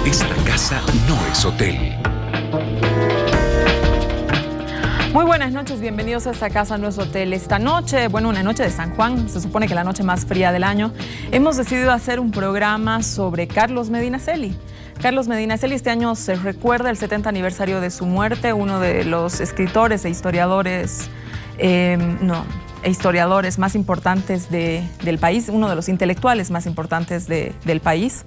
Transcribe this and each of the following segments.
Esta casa no es hotel. Muy buenas noches, bienvenidos a Esta Casa No es Hotel. Esta noche, bueno, una noche de San Juan, se supone que la noche más fría del año, hemos decidido hacer un programa sobre Carlos Medinaceli. Carlos Medinaceli, este año se recuerda el 70 aniversario de su muerte, uno de los escritores e historiadores, historiadores más importantes del país, uno de los intelectuales más importantes del país.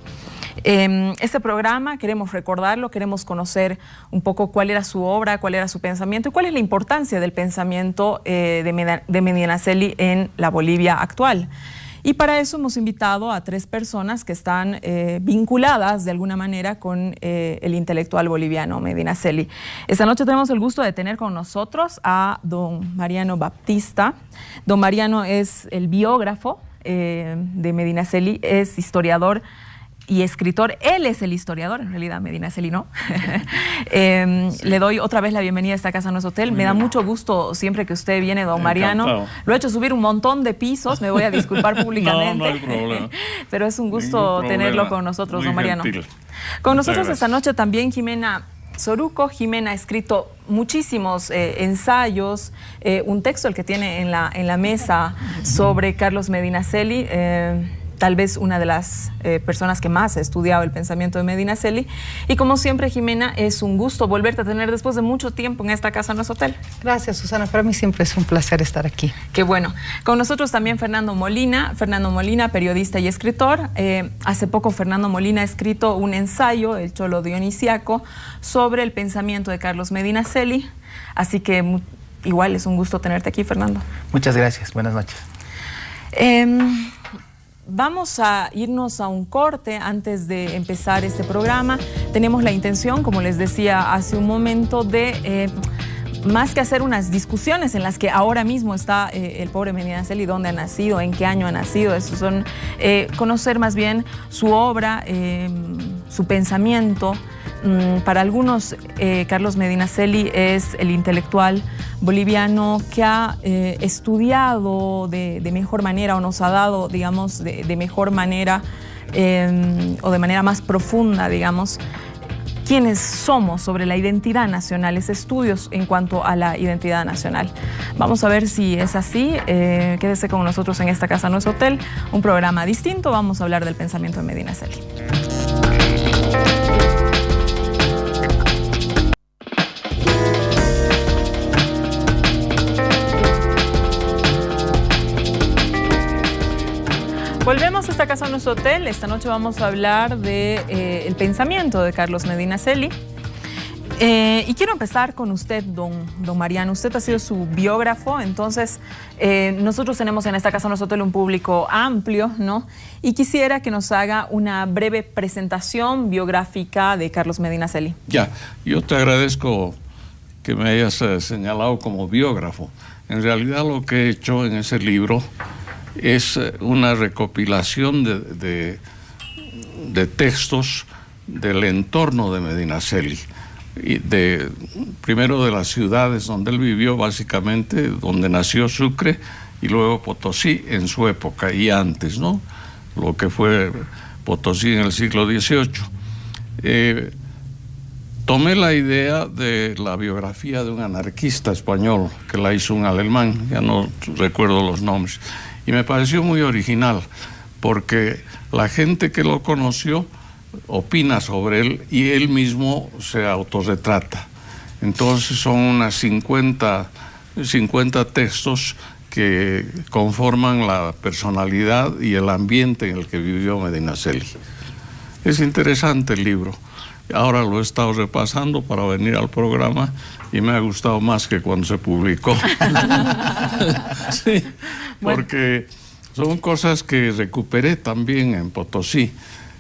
Este programa queremos recordarlo, queremos conocer un poco cuál era su obra, cuál era su pensamiento y cuál es la importancia del pensamiento de Medinaceli en la Bolivia actual. Y para eso hemos invitado a tres personas que están vinculadas de alguna manera con el intelectual boliviano Medinaceli. Esta noche tenemos el gusto de tener con nosotros a don Mariano Baptista. Don Mariano es el biógrafo de Medinaceli, es historiador y escritor. Él es el historiador, en realidad Medinaceli no. Le doy otra vez la bienvenida a Esta Casa No es Hotel. Me da mucho gusto siempre que usted viene, don Mariano. Encantado. Lo he hecho subir un montón de pisos, me voy a disculpar públicamente. No hay problema. Pero es un gusto tenerlo con nosotros, Muy don Mariano. gentil. Con nosotros Muchas esta gracias. noche también Jimena Soruco. Jimena ha escrito muchísimos ensayos, un texto el que tiene en la mesa sobre Carlos Medinaceli, tal vez una de las personas que más ha estudiado el pensamiento de Medinaceli. Y como siempre, Jimena, es un gusto volverte a tener después de mucho tiempo en Esta Casa No es Hotel. Gracias, Susana. Para mí siempre es un placer estar aquí. Qué bueno. Con nosotros también Fernando Molina, periodista y escritor. Hace poco Fernando Molina ha escrito un ensayo, El Cholo Dionisiaco, sobre el pensamiento de Carlos Medinaceli. Así que igual es un gusto tenerte aquí, Fernando. Muchas gracias, buenas noches. Vamos a irnos a un corte antes de empezar este programa. Tenemos la intención, como les decía hace un momento, de más que hacer unas discusiones en las que ahora mismo está el pobre Medinaceli, dónde ha nacido, en qué año ha nacido. Eso son conocer más bien su obra, su pensamiento. Para algunos, Carlos Medinaceli es el intelectual boliviano que ha estudiado de mejor manera, o nos ha dado, digamos, de mejor manera o de manera más profunda, digamos, quiénes somos sobre la identidad nacional, estudios en cuanto a la identidad nacional. Vamos a ver si es así. Quédese con nosotros en Esta Casa No es Hotel, un programa distinto. Vamos a hablar del pensamiento de Medinaceli. Volvemos a Esta Casa No es Hotel. Esta noche vamos a hablar de el pensamiento de Carlos Medinaceli. Y quiero empezar con usted, don Mariano. Usted ha sido su biógrafo, entonces nosotros tenemos en Esta Casa No es Hotel un público amplio, ¿no? Y quisiera que nos haga una breve presentación biográfica de Carlos Medinaceli. Ya, yo te agradezco que me hayas señalado como biógrafo. En realidad lo que he hecho en ese libro es una recopilación de textos del entorno de Medinaceli, y primero de las ciudades donde él vivió, básicamente, donde nació Sucre, y luego Potosí en su época y antes, ¿no? Lo que fue Potosí en el siglo XVIII. Tomé la idea de la biografía de un anarquista español que la hizo un alemán, ya no recuerdo los nombres, y me pareció muy original porque la gente que lo conoció opina sobre él y él mismo se autorretrata. Entonces son unas 50 textos que conforman la personalidad y el ambiente en el que vivió Medinaceli. Es interesante el libro. Ahora lo he estado repasando para venir al programa y me ha gustado más que cuando se publicó. Sí, porque son cosas que recuperé también en Potosí.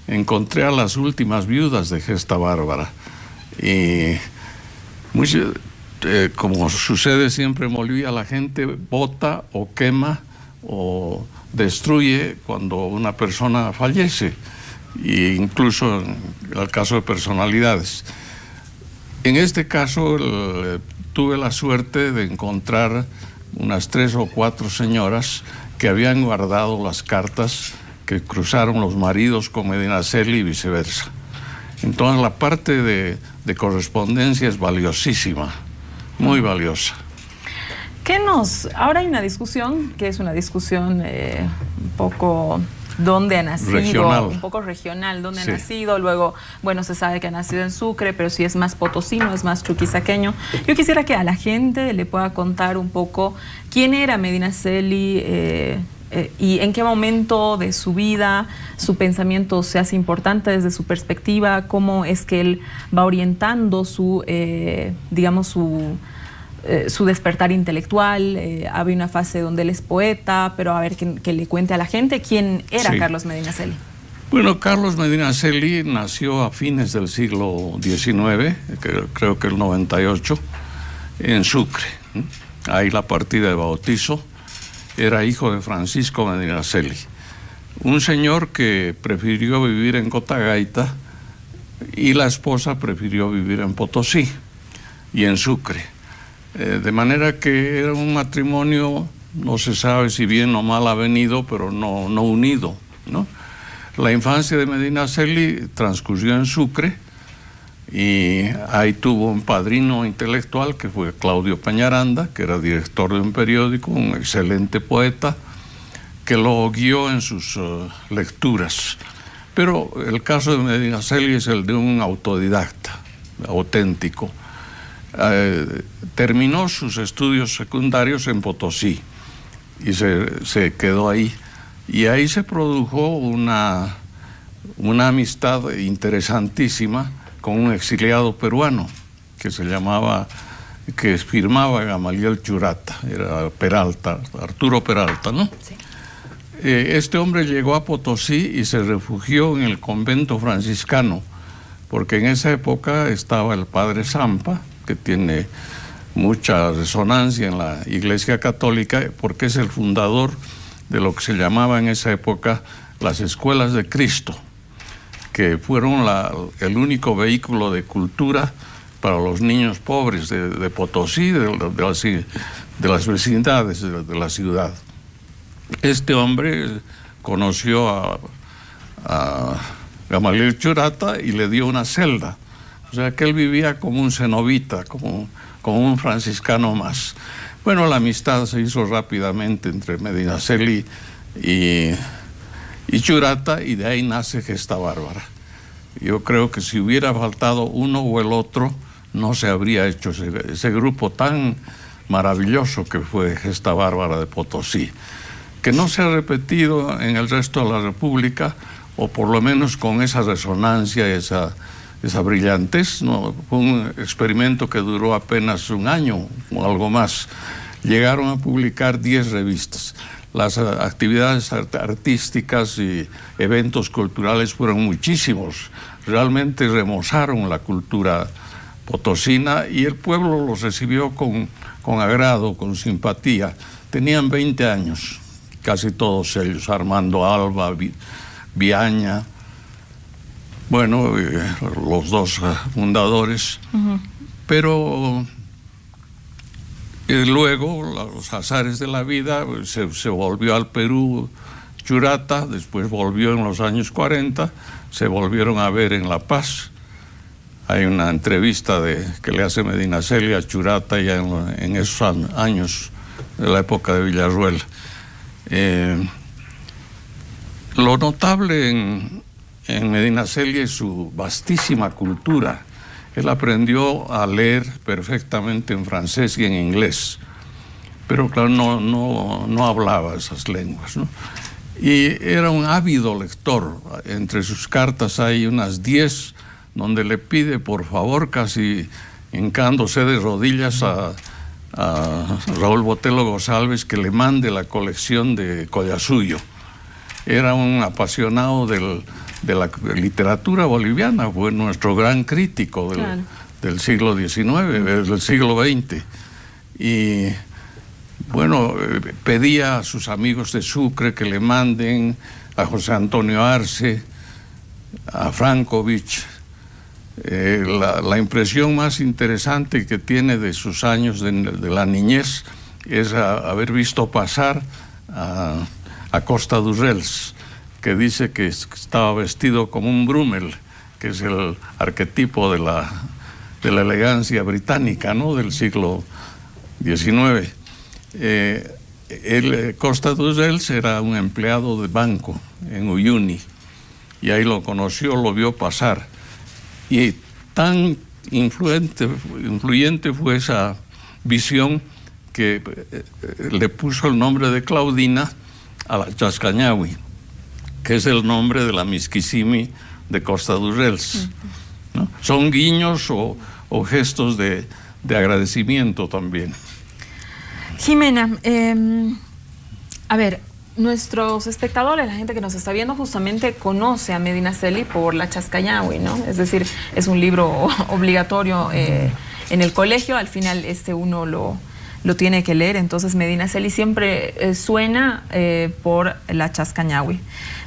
Encontré a las últimas viudas de Gesta Bárbara y como sucede siempre en Bolivia, la gente vota o quema o destruye cuando una persona fallece, e incluso en el caso de personalidades. En este caso tuve la suerte de encontrar unas 3 o 4 señoras que habían guardado las cartas que cruzaron los maridos con Medinaceli y viceversa. Entonces la parte de correspondencia es valiosísima, muy valiosa. Ahora hay una discusión, que es una discusión un poco dónde ha nacido, regional. Un poco regional, dónde Sí. ha nacido, luego, bueno, se sabe que ha nacido en Sucre, pero si es más potosino, es más chuquisaqueño. Yo quisiera que a la gente le pueda contar un poco quién era Medinaceli y en qué momento de su vida su pensamiento se hace importante desde su perspectiva, cómo es que él va orientando su, digamos, su despertar intelectual. Había una fase donde él es poeta, pero a ver que le cuente a la gente quién era Sí. Carlos Medinaceli. Bueno, Carlos Medinaceli nació a fines del siglo XIX, creo que el 98, en Sucre. Ahí la partida de bautizo. Era hijo de Francisco Medinaceli, un señor que prefirió vivir en Cotagaita y la esposa prefirió vivir en Potosí y en Sucre. De manera que era un matrimonio, no se sabe si bien o mal avenido, pero no unido, ¿no? La infancia de Medinaceli transcurrió en Sucre y ahí tuvo un padrino intelectual que fue Claudio Peñaranda, que era director de un periódico, un excelente poeta, que lo guió en sus lecturas. Pero el caso de Medinaceli es el de un autodidacta, auténtico. Terminó sus estudios secundarios en Potosí y se quedó ahí. Y ahí se produjo una amistad interesantísima con un exiliado peruano que firmaba Gamaliel Churata, era Peralta, Arturo Peralta, ¿no? Sí. Este hombre llegó a Potosí y se refugió en el convento franciscano, porque en esa época estaba el padre Zampa, que tiene mucha resonancia en la Iglesia Católica, porque es el fundador de lo que se llamaba en esa época las Escuelas de Cristo, que fueron el único vehículo de cultura para los niños pobres de Potosí, de las vecindades de la ciudad. Este hombre conoció a Gamaliel Churata y le dio una celda. O sea que él vivía como un cenobita, como un franciscano más. Bueno, la amistad se hizo rápidamente entre Medinaceli y Churata, y de ahí nace Gesta Bárbara. Yo creo que si hubiera faltado uno o el otro, no se habría hecho ese grupo tan maravilloso que fue Gesta Bárbara de Potosí, que no se ha repetido en el resto de la República, o por lo menos con esa resonancia, esa brillantez, ¿no? Fue un experimento que duró apenas un año o algo más. Llegaron a publicar 10 revistas. Las actividades artísticas y eventos culturales fueron muchísimos. Realmente remozaron la cultura potosina y el pueblo los recibió con agrado, con simpatía. Tenían 20 años, casi todos ellos, Armando Alba, Viaña, bueno, los dos fundadores, pero luego, los azares de la vida, se volvió al Perú Churata, después volvió en los años 40, se volvieron a ver en La Paz. Hay una entrevista que le hace Medinaceli a Churata ya en esos años de la época de Villarruel. Lo notable en Medinaceli es su vastísima cultura. Él aprendió a leer perfectamente en francés y en inglés, pero claro, no hablaba esas lenguas, ¿no? Y era un ávido lector. Entre sus cartas hay unas 10 donde le pide, por favor, casi hincándose de rodillas a Raúl Botelho González, que le mande la colección de Collasuyo. Era un apasionado de la literatura boliviana, fue nuestro gran crítico del siglo XIX, del siglo XX. Y bueno, pedía a sus amigos de Sucre que le manden a José Antonio Arce, a Frankovich. La impresión más interesante que tiene de sus años de la niñez es haber visto pasar a Costa Durrels, que dice que estaba vestido como un Brummel que es el arquetipo de la elegancia británica, ¿no?, del siglo XIX. Costa d'Urgell era un empleado de banco en Uyuni, y ahí lo conoció, lo vio pasar, y tan influyente fue esa visión que le puso el nombre de Claudina a la Chascañahui, que es el nombre de la Miskissimi de Costa d'Urgell, ¿no? Son guiños o gestos de agradecimiento también. Jimena, a ver, nuestros espectadores, la gente que nos está viendo, justamente conoce a Medinaceli por la Chascañahui, ¿no? Es decir, es un libro obligatorio en el colegio, al final uno lo tiene que leer, entonces Medinaceli siempre suena por la Chascañahui.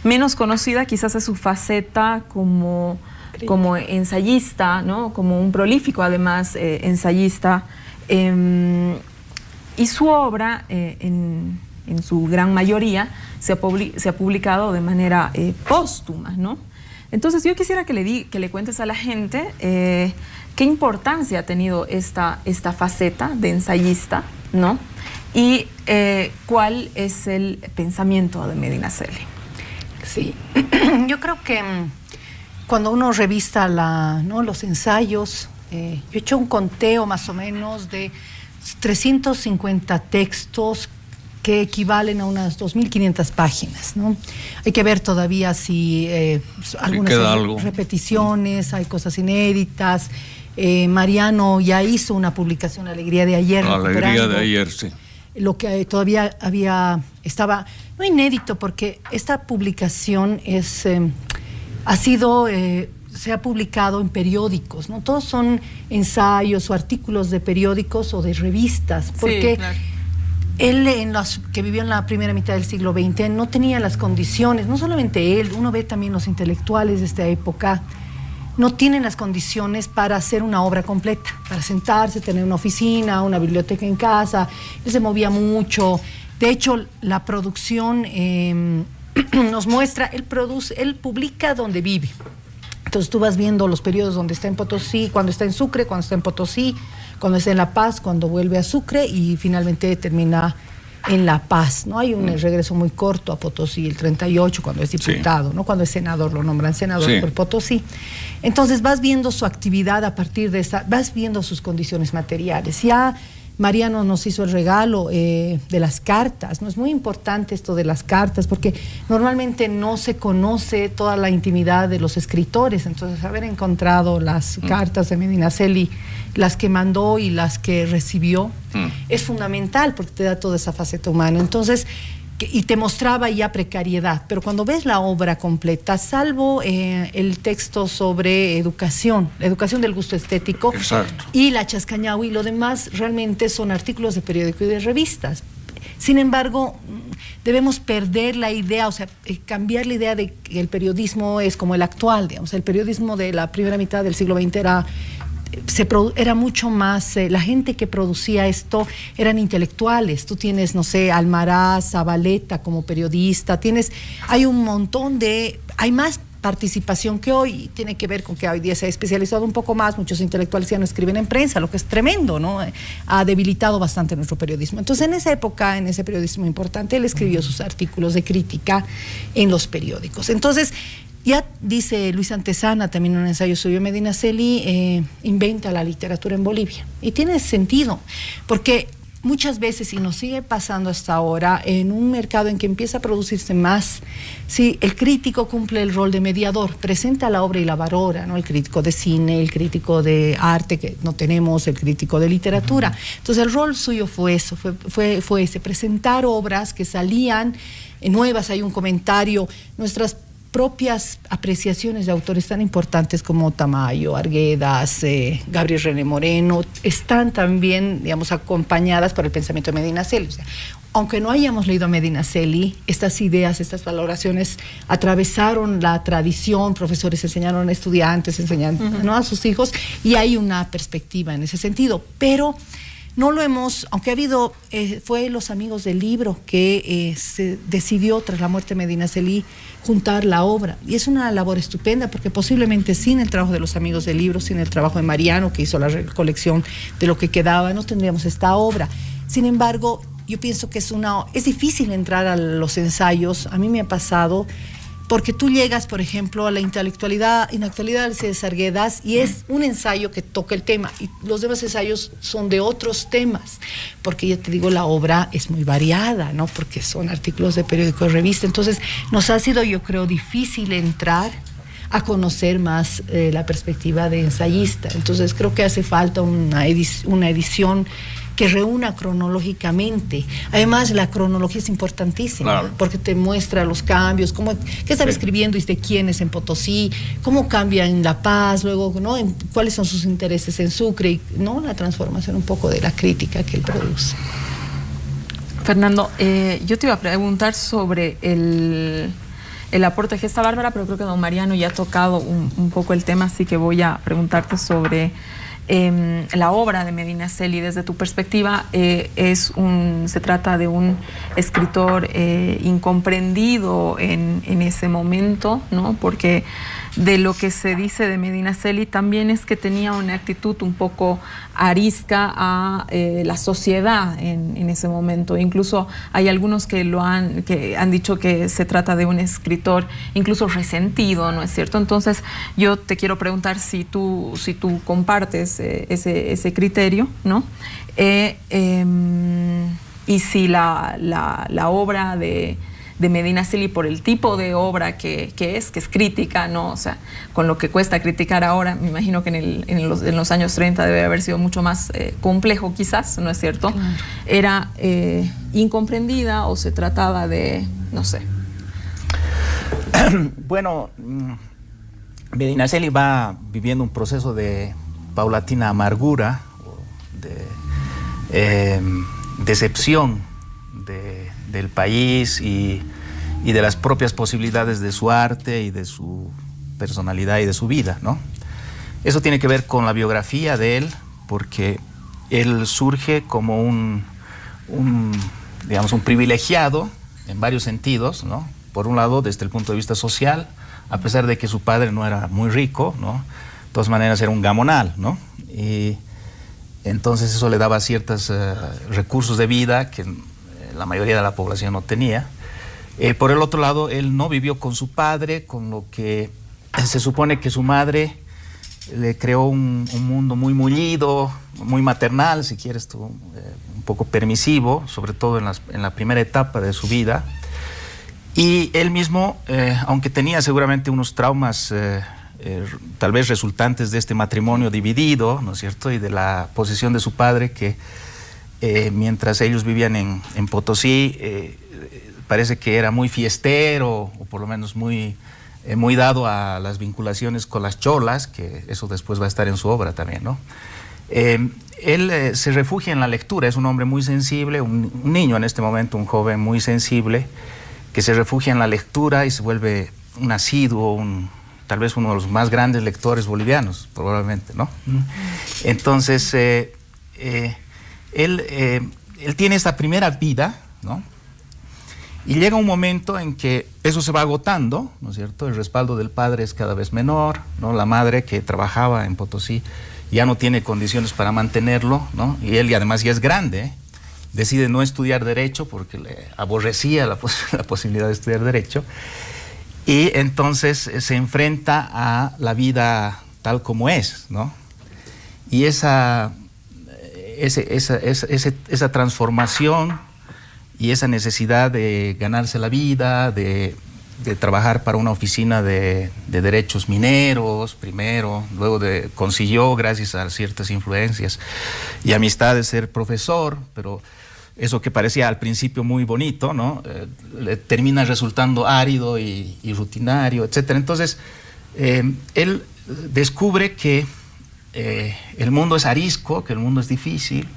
Menos conocida quizás es su faceta como ensayista, ¿no?, como un prolífico además ensayista, y su obra en su gran mayoría se ha publicado de manera póstuma, ¿no? Entonces yo quisiera que le cuentes a la gente qué importancia ha tenido esta faceta de ensayista, ¿no? Y cuál es el pensamiento de Medinaceli. Sí, yo creo que cuando uno revista los ensayos, yo he hecho un conteo más o menos de 350 textos que equivalen a unas 2.500 páginas, ¿no? Hay que ver todavía si algunas repeticiones, hay cosas inéditas. Mariano ya hizo una publicación, La Alegría de Ayer. La Alegría de Ayer, sí. Lo que todavía estaba, no inédito, porque esta publicación se ha publicado en periódicos, ¿no? Todos son ensayos o artículos de periódicos o de revistas, porque sí, claro, él, que vivió en la primera mitad del siglo XX, no tenía las condiciones, no solamente él, uno ve también los intelectuales de esta época, no tienen las condiciones para hacer una obra completa, para sentarse, tener una oficina, una biblioteca en casa. Él se movía mucho. De hecho, la producción nos muestra, él publica donde vive. Entonces tú vas viendo los periodos donde está en Potosí, cuando está en Sucre, cuando está en Potosí, cuando está en La Paz, cuando vuelve a Sucre y finalmente termina en La Paz, ¿no? Hay un regreso muy corto a Potosí, el 38, cuando es diputado, sí, ¿no? Cuando es senador, lo nombran senador, sí, por Potosí. Entonces vas viendo su actividad a partir de esa, vas viendo sus condiciones materiales. Ya Mariano nos hizo el regalo de las cartas, ¿no? Es muy importante esto de las cartas, porque normalmente no se conoce toda la intimidad de los escritores, entonces haber encontrado las cartas de Medinaceli, las que mandó y las que recibió, es fundamental, porque te da toda esa faceta humana. Entonces, y te mostraba ya precariedad, pero cuando ves la obra completa, salvo el texto sobre educación, la educación del gusto estético, exacto, y la Chascañahui, lo demás realmente son artículos de periódico y de revistas. Sin embargo, debemos perder la idea, o sea, cambiar la idea de que el periodismo es como el actual, digamos. El periodismo de la primera mitad del siglo XX era mucho más, la gente que producía esto eran intelectuales. Tú tienes, no sé, Almaraz, Zabaleta como periodista, hay un montón hay más participación que hoy, tiene que ver con que hoy día se ha especializado un poco más, muchos intelectuales ya no escriben en prensa, lo que es tremendo, ¿no? Ha debilitado bastante nuestro periodismo. Entonces, en esa época, en ese periodismo importante, él escribió sus artículos de crítica en los periódicos. Entonces, ya dice Luis Antesana, también en un ensayo suyo, Medinaceli inventa la literatura en Bolivia. Y tiene sentido, porque muchas veces, y nos sigue pasando hasta ahora, en un mercado en que empieza a producirse más, sí, el crítico cumple el rol de mediador, presenta la obra y la valora, ¿no? El crítico de cine, el crítico de arte, que no tenemos, el crítico de literatura. Entonces el rol suyo fue eso, fue ese, presentar obras que salían nuevas. Hay un comentario, nuestras propias apreciaciones de autores tan importantes como Tamayo, Arguedas, Gabriel René Moreno, están también, digamos, acompañadas por el pensamiento de Medinaceli. O sea, aunque no hayamos leído a Medinaceli, estas ideas, estas valoraciones atravesaron la tradición, profesores enseñaron a estudiantes, enseñan, ¿no?, a sus hijos, y hay una perspectiva en ese sentido. Pero no lo hemos, aunque ha habido, fue Los Amigos del Libro que se decidió tras la muerte de Medinaceli juntar la obra, y es una labor estupenda porque posiblemente sin el trabajo de Los Amigos del Libro, sin el trabajo de Mariano que hizo la recolección de lo que quedaba, no tendríamos esta obra. Sin embargo, yo pienso que es difícil entrar a los ensayos. A mí me ha pasado porque tú llegas, por ejemplo, a la intelectualidad de César Guedas y es un ensayo que toca el tema y los demás ensayos son de otros temas, porque ya te digo, la obra es muy variada, ¿no? Porque son artículos de periódico y revista. Entonces nos ha sido, yo creo, difícil entrar a conocer más la perspectiva de ensayista. Entonces creo que hace falta una edición que reúna cronológicamente. Además, la cronología es importantísima, claro, porque te muestra los cambios, qué estaba escribiendo y de quiénes en Potosí, cómo cambia en La Paz, luego, ¿no? Cuáles son sus intereses en Sucre, y, ¿no? La transformación un poco de la crítica que él produce. Fernando, yo te iba a preguntar sobre el aporte de Gesta Bárbara, pero creo que don Mariano ya ha tocado un poco el tema, así que voy a preguntarte sobre la obra de Medinaceli. Desde tu perspectiva, se trata de un escritor incomprendido en ese momento, ¿no? Porque de lo que se dice de Medinaceli también es que tenía una actitud un poco arisca a la sociedad en ese momento. Incluso hay algunos que han dicho que se trata de un escritor incluso resentido, ¿no es cierto? Entonces yo te quiero preguntar si tú compartes ese criterio, ¿no? Y si la obra de Medinaceli, por el tipo de obra que es crítica, ¿no? O sea, con lo que cuesta criticar ahora, me imagino que en los años 30 debe haber sido mucho más complejo quizás, ¿no es cierto? Claro. ¿Era incomprendida o se trataba de, no sé? Bueno, Medinaceli va viviendo un proceso de paulatina amargura, de decepción del país y de las propias posibilidades de su arte y de su personalidad y de su vida, ¿no? Eso tiene que ver con la biografía de él, porque él surge como un privilegiado en varios sentidos, ¿no? Por un lado, desde el punto de vista social, a pesar de que su padre no era muy rico, ¿no? De todas maneras era un gamonal, ¿no? Y entonces eso le daba ciertos recursos de vida que la mayoría de la población no tenía. Por el otro lado, él no vivió con su padre, con lo que se supone que su madre le creó un mundo muy mullido, muy maternal, si quieres tú, un poco permisivo, sobre todo en la primera etapa de su vida. Y él mismo, aunque tenía seguramente unos traumas tal vez resultantes de este matrimonio dividido, ¿no es cierto?, y de la posición de su padre, que mientras ellos vivían en Potosí, parece que era muy fiestero, o por lo menos muy dado a las vinculaciones con las cholas, que eso después va a estar en su obra también, ¿no? Él se refugia en la lectura, es un hombre muy sensible, un niño en este momento, un joven muy sensible, que se refugia en la lectura y se vuelve un asiduo, tal vez uno de los más grandes lectores bolivianos, probablemente, ¿no? Entonces, él tiene esta primera vida, ¿no? Y llega un momento en que eso se va agotando, ¿no es cierto? El respaldo del padre es cada vez menor, ¿no? La madre, que trabajaba en Potosí, ya no tiene condiciones para mantenerlo, ¿no? Y él, y además ya es grande, ¿eh? Decide no estudiar Derecho porque le aborrecía la posibilidad de estudiar Derecho. Y entonces se enfrenta a la vida tal como es, ¿no? Y esa transformación y esa necesidad de ganarse la vida, de trabajar para una oficina de derechos mineros primero, luego consiguió, gracias a ciertas influencias y amistades, ser profesor, pero eso que parecía al principio muy bonito, ¿no? Le termina resultando árido y rutinario, etc. Entonces, él descubre que el mundo es arisco, que el mundo es difícil,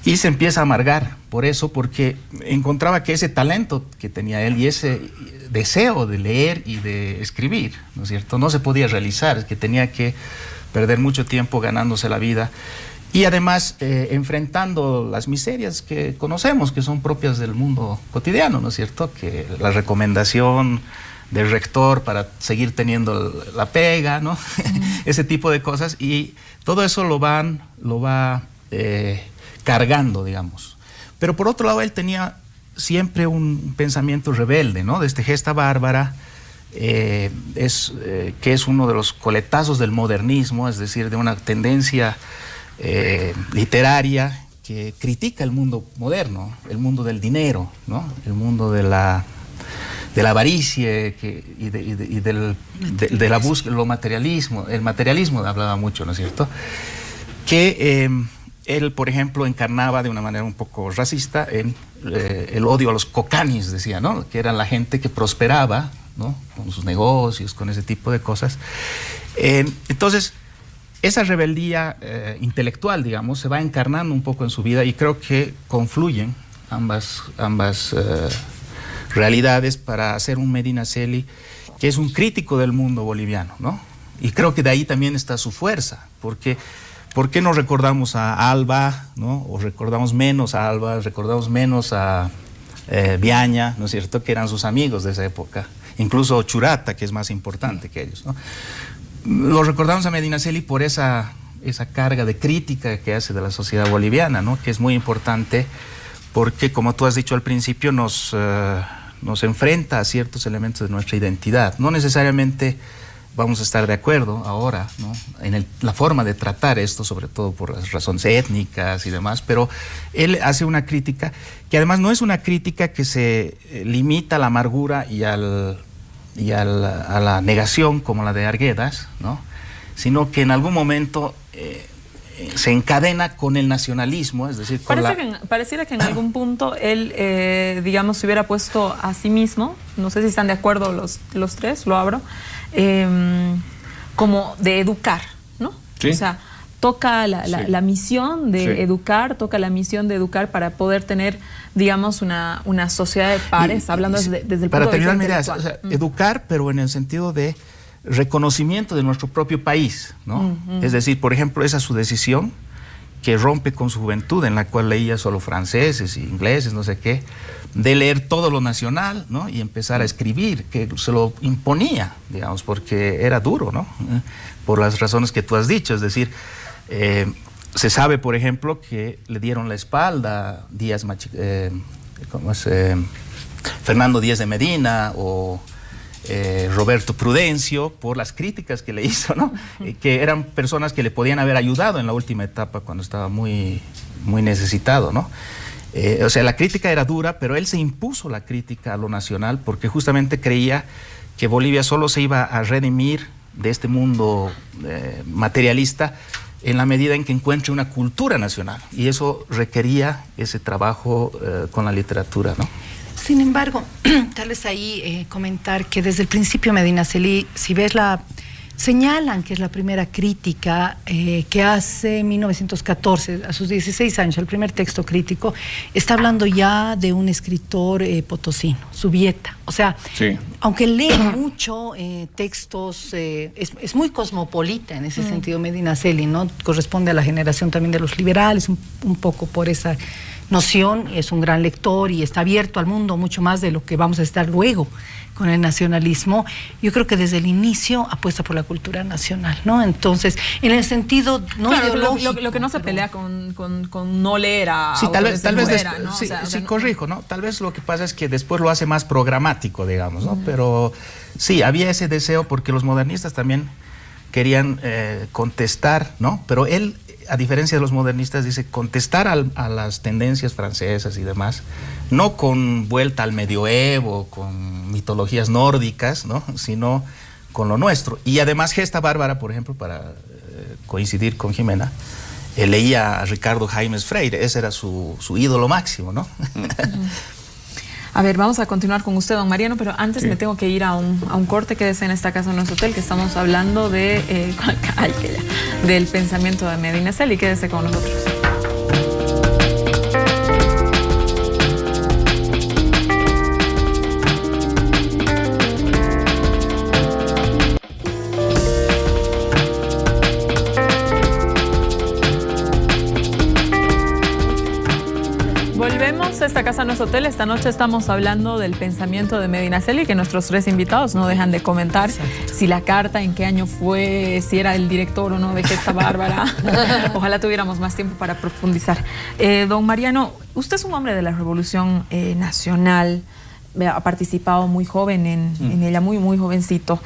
y se empieza a amargar por eso, porque encontraba que ese talento que tenía él y ese deseo de leer y de escribir, ¿no es cierto?, no se podía realizar, que tenía que perder mucho tiempo ganándose la vida. Y además enfrentando las miserias que conocemos, que son propias del mundo cotidiano, ¿no es cierto? Que la recomendación del rector para seguir teniendo la pega, ¿no? Ese tipo de cosas, y todo eso lo va cargando, digamos. Pero por otro lado, él tenía siempre un pensamiento rebelde, ¿no? Desde Gesta Bárbara, que es uno de los coletazos del modernismo, es decir, de una tendencia literaria que critica el mundo moderno, el mundo del dinero, ¿no? El mundo de la avaricia y de la búsqueda, el materialismo hablaba mucho, ¿no es cierto? Que él, por ejemplo, encarnaba de una manera un poco racista en el odio a los cocanis, decía, ¿no? Que eran la gente que prosperaba, ¿no? Con sus negocios, con ese tipo de cosas. Entonces, esa rebeldía intelectual, digamos, se va encarnando un poco en su vida, y creo que confluyen ambas realidades para hacer un Medinaceli que es un crítico del mundo boliviano, ¿no? Y creo que de ahí también está su fuerza, porque ¿por qué no recordamos a Alba, ¿no? O recordamos menos a Alba, recordamos menos a Viaña, ¿no es cierto?, que eran sus amigos de esa época, incluso Churata, que es más importante que ellos, ¿no? Lo recordamos a Medinaceli por esa carga de crítica que hace de la sociedad boliviana, ¿no? Que es muy importante porque, como tú has dicho al principio, nos enfrenta a ciertos elementos de nuestra identidad. No necesariamente vamos a estar de acuerdo ahora, ¿no?, en la forma de tratar esto, sobre todo por las razones étnicas y demás, pero él hace una crítica que además no es una crítica que se limita a la amargura y a la negación como la de Arguedas, ¿no?, sino que en algún momento se encadena con el nacionalismo, es decir, pareciera que en algún punto él, digamos, se hubiera puesto a sí mismo, no sé si están de acuerdo los tres, lo abro, como de educar, ¿no? Sí. O sea, toca la misión de educar, toca la misión de educar para poder tener, digamos, una sociedad de pares, hablando desde el punto de vista para terminar mi idea, intelectual. o sea, educar, pero en el sentido de reconocimiento de nuestro propio país, ¿no? Es decir, por ejemplo, esa su decisión que rompe con su juventud, en la cual leía solo franceses, ingleses, no sé qué, de leer todo lo nacional, ¿no?, y empezar a escribir, que se lo imponía, digamos, porque era duro, ¿no?, por las razones que tú has dicho, es decir, se sabe, por ejemplo, que le dieron la espalda Fernando Díaz de Medina o Roberto Prudencio por las críticas que le hizo, ¿no? Que eran personas que le podían haber ayudado en la última etapa cuando estaba muy, muy necesitado, ¿no? O sea, la crítica era dura, pero él se impuso la crítica a lo nacional porque justamente creía que Bolivia solo se iba a redimir de este mundo materialista en la medida en que encuentre una cultura nacional, y eso requería ese trabajo con la literatura, ¿no? Sin embargo, tal vez ahí comentar que desde el principio Medinaceli, si ves señalan que es la primera crítica que hace en 1914, a sus 16 años, el primer texto crítico, está hablando ya de un escritor potosino, Subieta. O sea, sí, aunque lee mucho textos, es muy cosmopolita en ese sentido Medinaceli, ¿no? Corresponde a la generación también de los liberales, un poco por esa noción, es un gran lector y está abierto al mundo mucho más de lo que vamos a estar luego con el nacionalismo. Yo creo que desde el inicio apuesta por la cultura nacional, ¿no? Entonces, en el sentido no ideológico, lo que no se pelea con no leer a sí, tal vez fuera, ¿no? Sí, o sea, corrijo, ¿no? Tal vez lo que pasa es que después lo hace más programático, digamos, ¿no? Pero sí, había ese deseo porque los modernistas también querían contestar, ¿no? Pero él, a diferencia de los modernistas, dice contestar a las tendencias francesas y demás, no con vuelta al medioevo, con mitologías nórdicas, ¿no?, sino con lo nuestro. Y además Gesta Bárbara, por ejemplo, para coincidir con Jimena, leía a Ricardo Jaimes Freire, ese era su ídolo máximo, ¿no? A ver, vamos a continuar con usted, don Mariano, pero antes me tengo que ir a un corte. Quédese en esta casa, en nuestro hotel, que estamos hablando de del pensamiento de Medinaceli. Quédese con nosotros. a esta casa, no es hotel. Esta noche estamos hablando del pensamiento de Medinaceli, que nuestros 3 invitados no dejan de comentar. Si la carta, en qué año fue, si era el director o no de Gesta Bárbara. Ojalá tuviéramos más tiempo para profundizar. Don Mariano, usted es un hombre de la Revolución Nacional, ha participado muy joven en ella, muy, muy jovencito.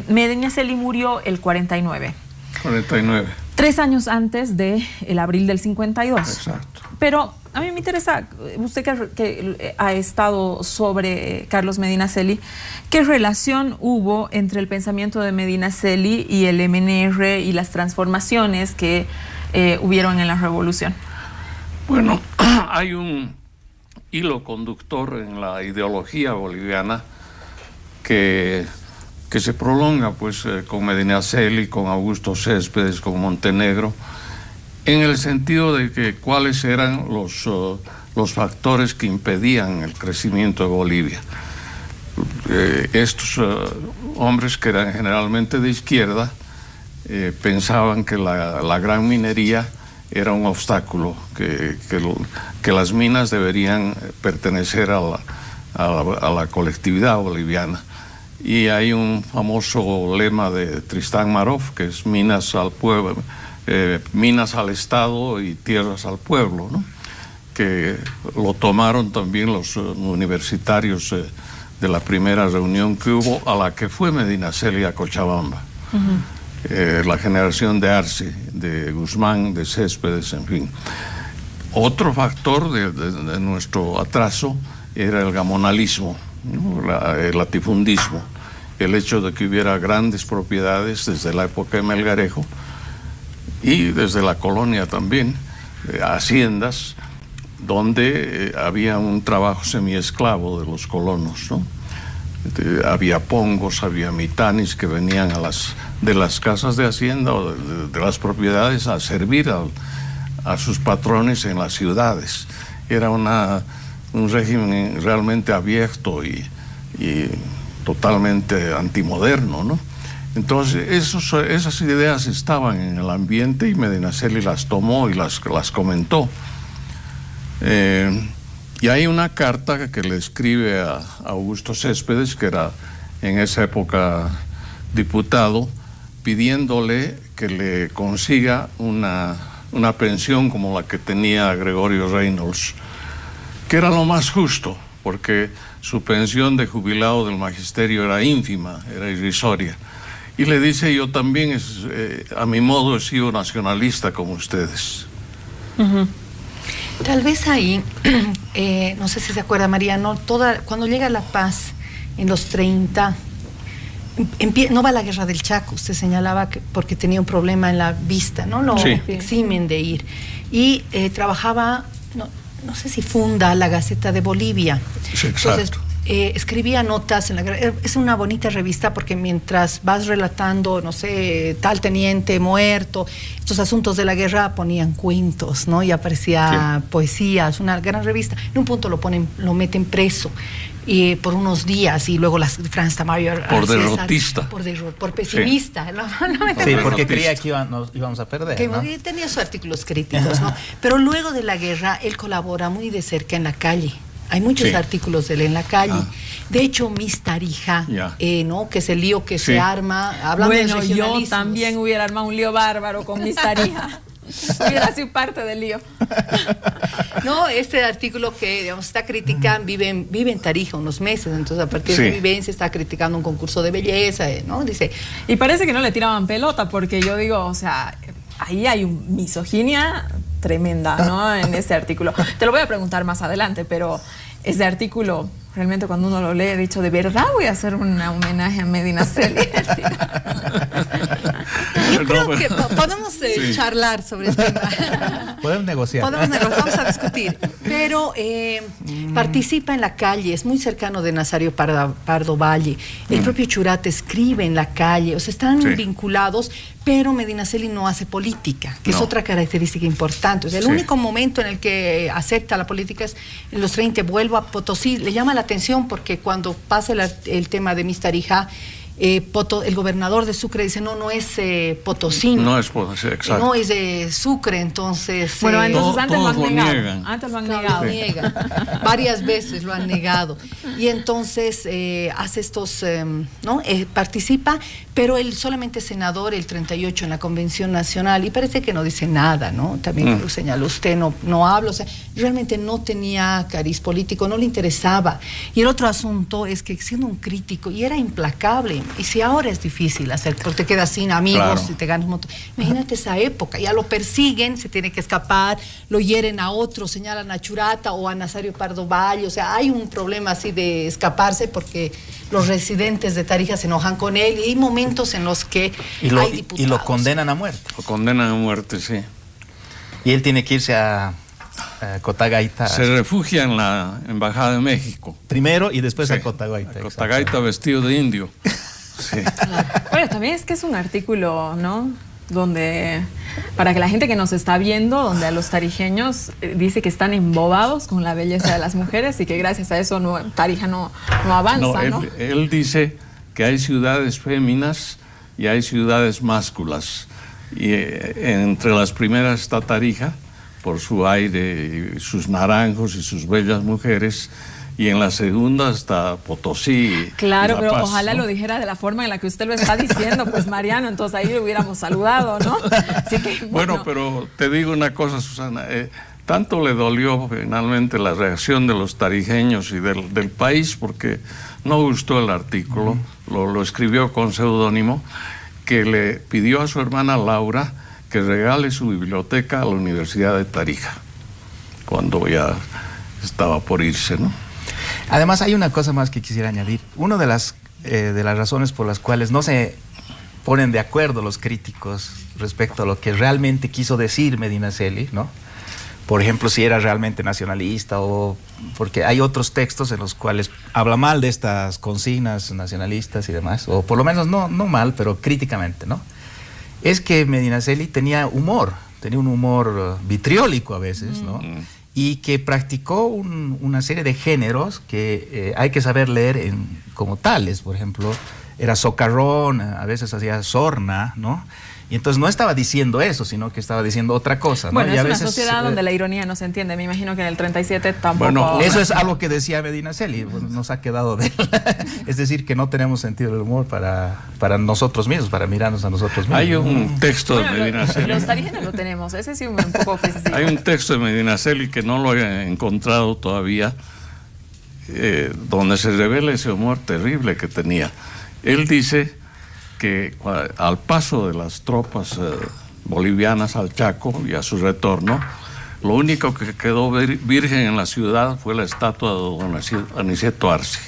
Medinaceli murió el 49. 49. 3 años antes del abril del 52. Exacto. Pero a mí me interesa, usted que ha estado sobre Carlos Medinaceli, ¿qué relación hubo entre el pensamiento de Medinaceli y el MNR y las transformaciones que hubieron en la revolución? Bueno, hay un hilo conductor en la ideología boliviana que se prolonga pues con Medinaceli, con Augusto Céspedes, con Montenegro, en el sentido de que cuáles eran los factores que impedían el crecimiento de Bolivia. Estos hombres, que eran generalmente de izquierda, pensaban que la gran minería era un obstáculo, que las minas deberían pertenecer a la colectividad boliviana. Y hay un famoso lema de Tristán Marov, que es minas al pueblo, minas al Estado y tierras al pueblo, ¿no? Que lo tomaron también los universitarios de la primera reunión que hubo, a la que fue Medinaceli a Cochabamba. La generación de Arce, de Guzmán, de Céspedes, en fin. Otro factor de nuestro atraso era el gamonalismo, ¿no? El latifundismo, el hecho de que hubiera grandes propiedades desde la época de Melgarejo y desde la colonia también, haciendas donde había un trabajo semiesclavo de los colonos, ¿no? Había pongos, había mitanis que venían de las casas de hacienda o de las propiedades a servir a sus patrones en las ciudades. Era un régimen realmente abierto y totalmente antimoderno, ¿no? Entonces esas ideas estaban en el ambiente y Medinaceli las tomó y las comentó. Y hay una carta que le escribe a Augusto Céspedes, que era en esa época diputado, pidiéndole que le consiga una pensión como la que tenía Gregorio Reynolds, que era lo más justo, porque su pensión de jubilado del magisterio era ínfima, era irrisoria. Y le dice: yo también, a mi modo, he sido nacionalista como ustedes. Tal vez ahí, no sé si se acuerda, Mariano, cuando llega la paz en los 30, no va a la guerra del Chaco, usted señalaba que porque tenía un problema en la vista, ¿no? Lo eximen de ir. Y trabajaba, no sé si funda la Gaceta de Bolivia. Sí, exacto. Entonces, escribía notas en la guerra. Es una bonita revista porque mientras vas relatando, no sé, tal teniente muerto, estos asuntos de la guerra, ponían cuentos, ¿no? Y aparecía poesía. Es una gran revista. En un punto lo meten preso por unos días, y luego Franz Tamayo por derrotista, por pesimista. Sí, porque creía que íbamos a perder, que ¿no? Tenía sus artículos críticos, ¿no? Pero luego de la guerra él colabora muy de cerca en la calle. Hay muchos artículos de él en la calle. De hecho, Miss Tarija, ¿no? Que es el lío que se arma, hablando de regionalismos. Yo también hubiera armado un lío bárbaro con Miss Tarija. Hubiera sido parte del lío. No, este artículo que, digamos, está criticando, vive en Tarija unos meses, entonces a partir de su vivencia está criticando un concurso de belleza, ¿no? Dice. Y parece que no le tiraban pelota, porque yo digo, o sea, ahí hay misoginia tremenda, ¿no? En ese artículo. Te lo voy a preguntar más adelante, pero ese artículo, realmente cuando uno lo lee, he dicho, de verdad voy a hacer un homenaje a Medinaceli. Yo creo que podemos charlar sobre el tema. Podemos negociar. Vamos a discutir. Pero participa en la calle, es muy cercano de Nazario Pardo Valle. El propio Churate escribe en la calle, o sea, están vinculados, pero Medinaceli no hace política, que es otra característica importante. O sea, el único momento en el que acepta la política es en los 30, vuelvo a Potosí. Le llama la atención porque cuando pasa el tema de Miss Tarija, el gobernador de Sucre dice, no es potosino. No es potosino, exacto. No es de Sucre, entonces... Bueno, entonces antes lo han negado. niegan. Antes lo han Claro, negado. lo niegan. Varias veces lo han negado. Y entonces hace estos, participa, pero él solamente senador el 38 en la Convención Nacional, y parece que no dice nada, ¿no? También lo señaló usted, no habla, o sea, realmente no tenía cariz político, no le interesaba. Y el otro asunto es que siendo un crítico, y era implacable, y si ahora es difícil hacer, porque te quedas sin amigos, claro, y te ganas un montón. Imagínate esa época, ya lo persiguen, se tiene que escapar, lo hieren a otro, señalan a Churata o a Nazario Pardo Valle, o sea, hay un problema así de escaparse porque los residentes de Tarija se enojan con él, y hay momentos en los que hay diputados. Y lo condenan a muerte. Lo condenan a muerte, sí. Y él tiene que irse a Cotagaita. Se refugia en la Embajada de México. Primero y después Sí, a Cotagaita. a Cotagaita vestido de indio. Sí. Bueno, también es que es un artículo, ¿no? Donde, para que la gente que nos está viendo, donde a los tarijeños dice que están embobados con la belleza de las mujeres y que gracias a eso Tarija no avanza, ¿no? Él dice que hay ciudades féminas y hay ciudades másculas. Y entre las primeras está Tarija, por su aire, y sus naranjos y sus bellas mujeres. Y en la segunda está Potosí. Claro, La pero Paz, ojalá ¿no? lo dijera de la forma en la que usted lo está diciendo, pues Mariano, entonces ahí lo hubiéramos saludado, ¿no? Así que, Bueno, pero te digo una cosa, Susana, tanto le dolió finalmente la reacción de los tarijeños y del país, porque no gustó el artículo, lo escribió con seudónimo, que le pidió a su hermana Laura que regale su biblioteca a la Universidad de Tarija, cuando ya estaba por irse, ¿no? Además, hay una cosa más que quisiera añadir. Una de las razones por las cuales no se ponen de acuerdo los críticos respecto a lo que realmente quiso decir Medinaceli, ¿no? Por ejemplo, si era realmente nacionalista, o porque hay otros textos en los cuales habla mal de estas consignas nacionalistas y demás, o por lo menos no mal, pero críticamente, ¿no? Es que Medinaceli tenía un humor vitriólico a veces, ¿no? Y que practicó una serie de géneros que hay que saber leer como tales. Por ejemplo, era socarrón, a veces hacía sorna, ¿no? Y entonces no estaba diciendo eso, sino que estaba diciendo otra cosa, ¿no? Bueno, y es a una veces, sociedad donde la ironía no se entiende. Me imagino que en el 37 tampoco... Bueno, eso es algo que decía Medinaceli, nos ha quedado de él. Es decir, que no tenemos sentido del humor para nosotros mismos, para mirarnos a nosotros mismos. Hay un texto de Bueno, Medinaceli. los tarijeños lo tenemos, ese sí un poco ofensivo. Hay un texto de Medinaceli que no lo he encontrado todavía, donde se revela ese humor terrible que tenía. Él dice que al paso de las tropas bolivianas al Chaco y a su retorno, lo único que quedó virgen en la ciudad fue la estatua de don Aniceto Arce.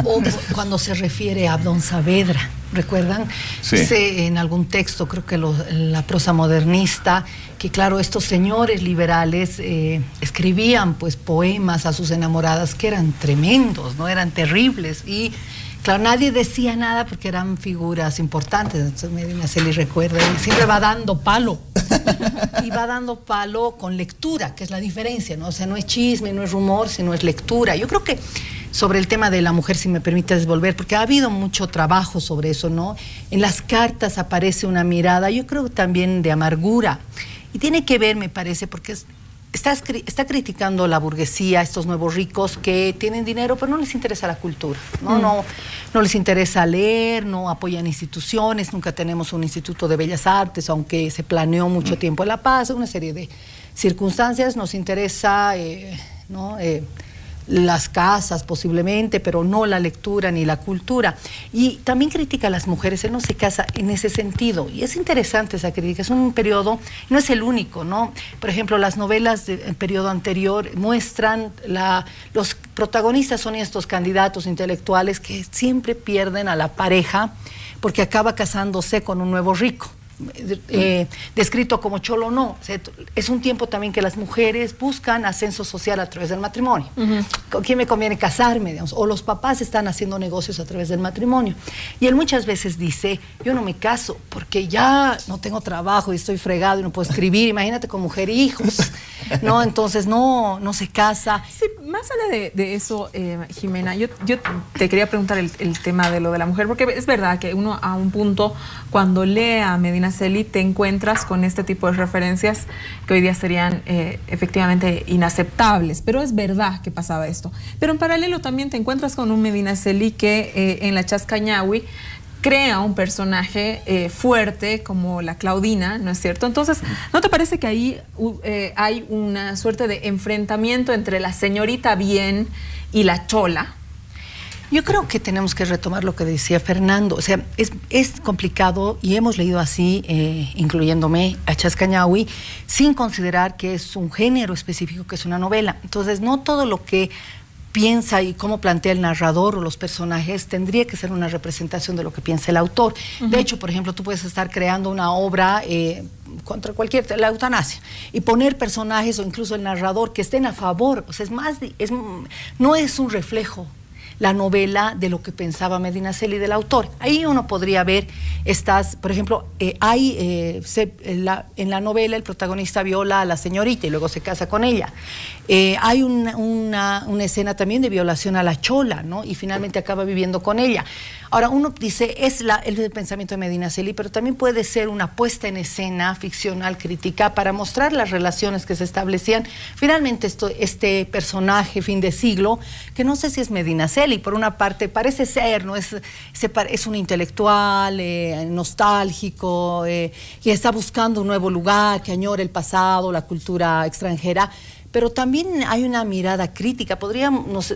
O cuando se refiere a don Saavedra, ¿recuerdan? Sí. Dice en algún texto, creo que la prosa modernista, que claro, estos señores liberales escribían pues poemas a sus enamoradas que eran tremendos, ¿no? Eran terribles, y claro, nadie decía nada porque eran figuras importantes. Entonces Medinaceli recuerda, y siempre va dando palo. Y va dando palo con lectura, que es la diferencia, ¿no? O sea, no es chisme, no es rumor, sino es lectura. Yo creo que sobre el tema de la mujer, si me permites volver, porque ha habido mucho trabajo sobre eso, ¿no? En las cartas aparece una mirada, yo creo también de amargura. Y tiene que ver, me parece, porque está criticando la burguesía, estos nuevos ricos que tienen dinero, pero no les interesa la cultura, ¿no? No les interesa leer, no apoyan instituciones, nunca tenemos un instituto de bellas artes, aunque se planeó mucho tiempo en La Paz, una serie de circunstancias. Nos interesa, las casas posiblemente, pero no la lectura ni la cultura. Y también critica a las mujeres, él no se casa en ese sentido, y es interesante esa crítica. Es un periodo, no es el único, ¿no? Por ejemplo, las novelas del periodo anterior muestran, los protagonistas son estos candidatos intelectuales que siempre pierden a la pareja porque acaba casándose con un nuevo rico. Descrito como cholo, no. O sea, es un tiempo también que las mujeres buscan ascenso social a través del matrimonio. ¿Con quién me conviene casarme? Digamos? O los papás están haciendo negocios a través del matrimonio. Y él muchas veces dice, yo no me caso porque ya no tengo trabajo y estoy fregado y no puedo escribir. Imagínate con mujer e hijos. ¿no? Entonces no se casa. Sí, más allá de eso, Jimena, yo te quería preguntar el tema de lo de la mujer, porque es verdad que uno a un punto, cuando lee a Medinaceli, te encuentras con este tipo de referencias que hoy día serían efectivamente inaceptables, pero es verdad que pasaba esto. Pero en paralelo también te encuentras con un Medinaceli que en la Chascañahui crea un personaje fuerte como la Claudina, ¿no es cierto? Entonces, ¿no te parece que ahí hay una suerte de enfrentamiento entre la señorita bien y la chola? Yo creo que tenemos que retomar lo que decía Fernando. O sea, es complicado y hemos leído así, incluyéndome a Chascañahui, sin considerar que es un género específico, que es una novela. Entonces, no todo lo que piensa y cómo plantea el narrador o los personajes tendría que ser una representación de lo que piensa el autor. De hecho, por ejemplo, tú puedes estar creando una obra contra la eutanasia y poner personajes o incluso el narrador que estén a favor. O sea, no es un reflejo la novela de lo que pensaba Medinaceli del autor. Ahí uno podría ver por ejemplo, en la novela el protagonista viola a la señorita y luego se casa con ella. Hay una escena también de violación a la chola, ¿no? Y finalmente acaba viviendo con ella. Ahora, uno dice, es el pensamiento de Medinaceli, pero también puede ser una puesta en escena ficcional, crítica, para mostrar las relaciones que se establecían. Finalmente, este personaje, fin de siglo, que no sé si es Medinaceli, por una parte parece ser, ¿no? Es un intelectual, nostálgico, que está buscando un nuevo lugar, que añora el pasado, la cultura extranjera. Pero también hay una mirada crítica. Podríamos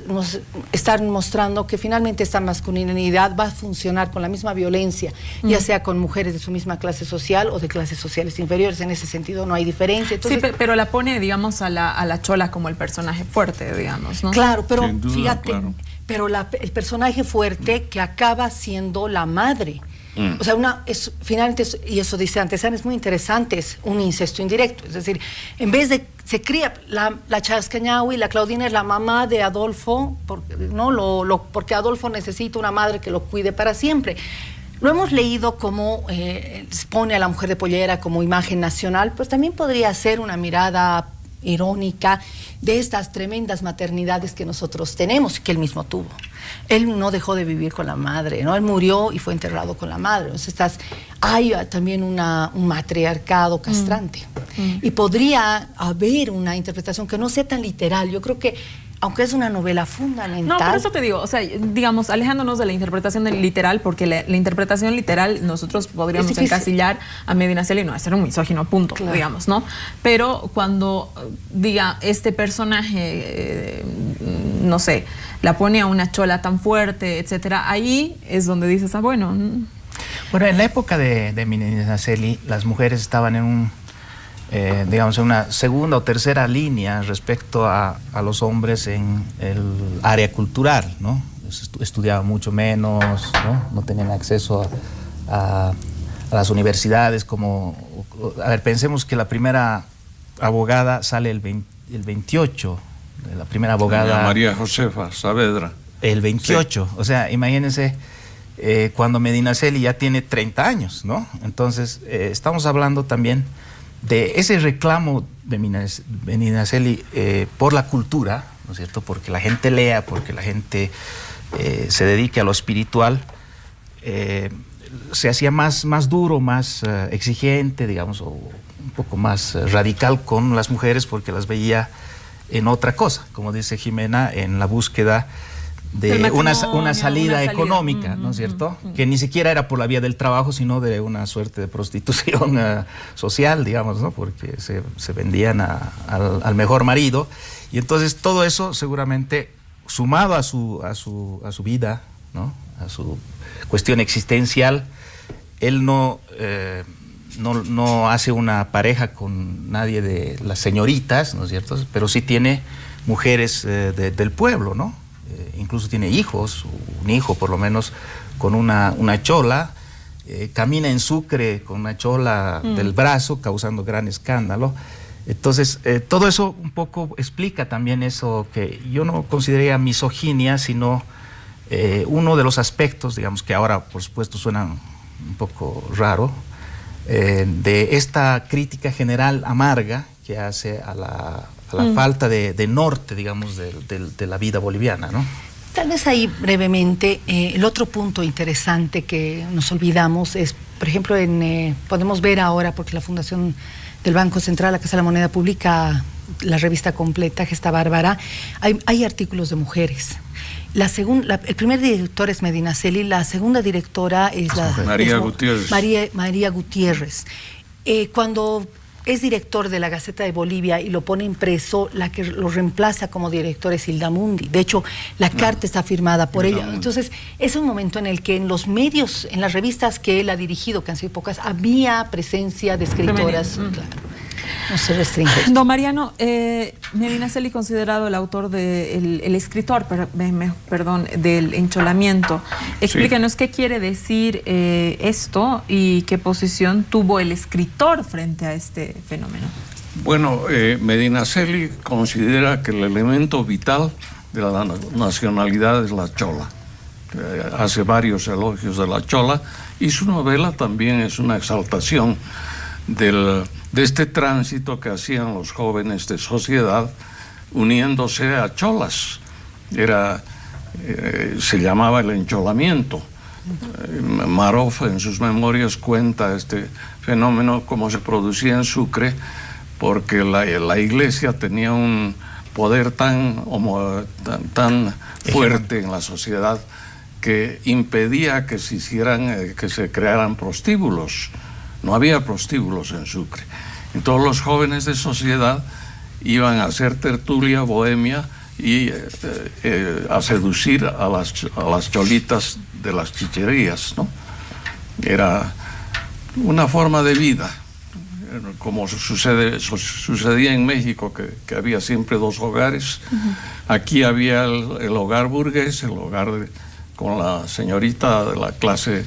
estar mostrando que finalmente esta masculinidad va a funcionar con la misma violencia, ya sea con mujeres de su misma clase social o de clases sociales inferiores. En ese sentido no hay diferencia. Entonces, sí, pero la pone, digamos, a la chola como el personaje fuerte, digamos, ¿no? Claro, pero sin duda, fíjate, claro. Pero el personaje fuerte que acaba siendo la madre. O sea, finalmente, y eso dice Antezana, es muy interesante, es un incesto indirecto. Es decir, en vez de, se cría la Chascañahui, la Claudina es la mamá de Adolfo, porque Adolfo necesita una madre que lo cuide para siempre. Lo hemos leído como se pone a la mujer de pollera como imagen nacional, pues también podría ser una mirada irónica de estas tremendas maternidades que nosotros tenemos, que él mismo tuvo. Él no dejó de vivir con la madre, ¿no? Él murió y fue enterrado con la madre. Entonces hay también un matriarcado castrante. Y podría haber una interpretación que no sea tan literal. Yo creo que, aunque es una novela fundamental... No, por eso te digo, o sea, digamos, alejándonos de la interpretación literal, porque la interpretación literal nosotros podríamos encasillar a Medinaceli, no, es ser un misógino, punto, claro, digamos, ¿no? Pero cuando diga, este personaje, no sé, la pone a una chola tan fuerte, etcétera, ahí es donde dices, bueno... Bueno, en la época de Medinaceli, las mujeres estaban en digamos, en una segunda o tercera línea respecto a los hombres en el área cultural, ¿no? Estudiaban mucho menos, no tenían acceso a las universidades como... A ver, pensemos que la primera abogada sale el 28, la primera abogada... María Josefa Saavedra. El 28, sí. O sea, imagínense... cuando Medinaceli ya tiene 30 años, ¿no? Entonces, estamos hablando también de ese reclamo de Medinaceli por la cultura, ¿no es cierto? Porque la gente lea, porque la gente se dedique a lo espiritual, se hacía más duro, más exigente, digamos, o un poco más radical con las mujeres porque las veía en otra cosa, como dice Jimena, en la búsqueda de una salida económica, ¿no es cierto? Que ni siquiera era por la vía del trabajo, sino de una suerte de prostitución social, digamos, ¿no? Porque se vendían al mejor marido. Y entonces todo eso seguramente, sumado a su vida, ¿no? A su cuestión existencial, él no hace una pareja con nadie de las señoritas, ¿no es cierto? Pero sí tiene mujeres del pueblo, ¿no? Incluso tiene hijos, un hijo por lo menos con una chola, camina en Sucre con una chola del brazo, causando gran escándalo. Entonces, todo eso un poco explica también eso que yo no consideraría misoginia, sino uno de los aspectos, digamos, que ahora por supuesto suenan un poco raro, de esta crítica general amarga que hace a la falta de norte, digamos, de la vida boliviana, ¿no? Tal vez ahí brevemente, el otro punto interesante que nos olvidamos es, por ejemplo, podemos ver ahora, porque la Fundación del Banco Central, la Casa de la Moneda, publica la revista completa, Gesta Bárbara, hay artículos de mujeres. El primer director es Medinaceli, la segunda directora es María Gutiérrez. María Gutiérrez. Cuando es director de la Gaceta de Bolivia y lo pone impreso, la que lo reemplaza como director es Hilda Mundi. De hecho, la carta está firmada por ella. Entonces, es un momento en el que en los medios, en las revistas que él ha dirigido, que han sido pocas, había presencia de escritoras. Claro. No se restringe. Don Mariano, Medinaceli considerado el autor el escritor, del encholamiento. Explíquenos qué quiere decir esto y qué posición tuvo el escritor frente a este fenómeno. Bueno, Medinaceli considera que el elemento vital de la nacionalidad es la chola. Hace varios elogios de la chola y su novela también es una exaltación de este tránsito que hacían los jóvenes de sociedad uniéndose a cholas. Se llamaba el encholamiento. Maroff en sus memorias cuenta este fenómeno como se producía en Sucre, porque la iglesia tenía un poder tan fuerte en la sociedad que impedía que se crearan prostíbulos. No había prostíbulos en Sucre. Entonces los jóvenes de sociedad iban a hacer tertulia, bohemia y a seducir a las cholitas de las chicherías, ¿no? Era una forma de vida, como sucedía en México, que había siempre dos hogares. Aquí había el hogar burgués, el hogar con la señorita de la clase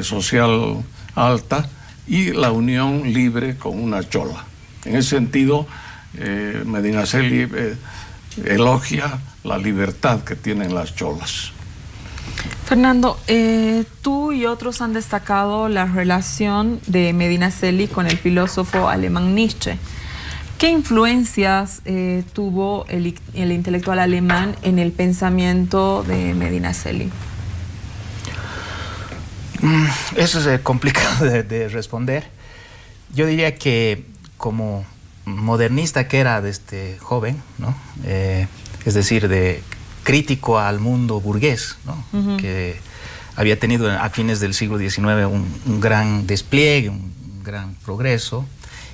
social alta, y la unión libre con una chola. En ese sentido, Medinaceli elogia la libertad que tienen las cholas. Fernando, tú y otros han destacado la relación de Medinaceli con el filósofo alemán Nietzsche. ¿Qué influencias tuvo el intelectual alemán en el pensamiento de Medinaceli? Eso es complicado de responder. Yo diría que como modernista que era de este joven, ¿no? Es decir, de crítico al mundo burgués, ¿no? Que había tenido a fines del siglo XIX un gran despliegue, un gran progreso,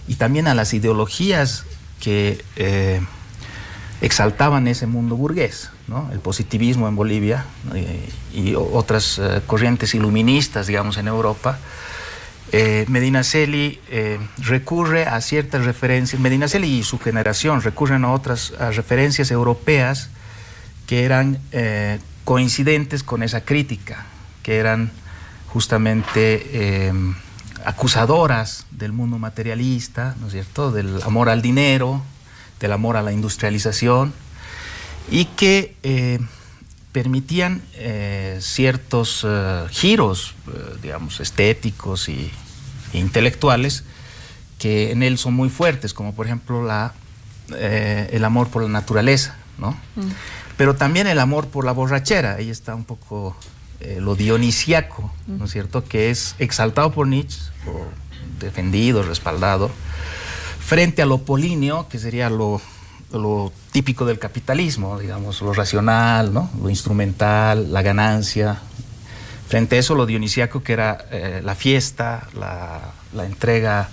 y también a las ideologías que exaltaban ese mundo burgués, ¿no? El positivismo en Bolivia y otras corrientes iluministas, digamos, en Europa. Medinaceli recurre a ciertas referencias, Medinaceli y su generación recurren a otras referencias europeas que eran coincidentes con esa crítica, que eran justamente acusadoras del mundo materialista, ¿no es cierto?, del amor al dinero, del amor a la industrialización, y que permitían ciertos giros, digamos, estéticos e intelectuales, que en él son muy fuertes, como por ejemplo el amor por la naturaleza, ¿no? Pero también el amor por la borrachera. Ahí está un poco lo dionisíaco, ¿no es cierto?, que es exaltado por Nietzsche, o defendido, respaldado, frente a lo políneo, que sería lo típico del capitalismo, digamos, lo racional, ¿no?, lo instrumental, la ganancia. Frente a eso, lo dionisíaco, que era la fiesta, la entrega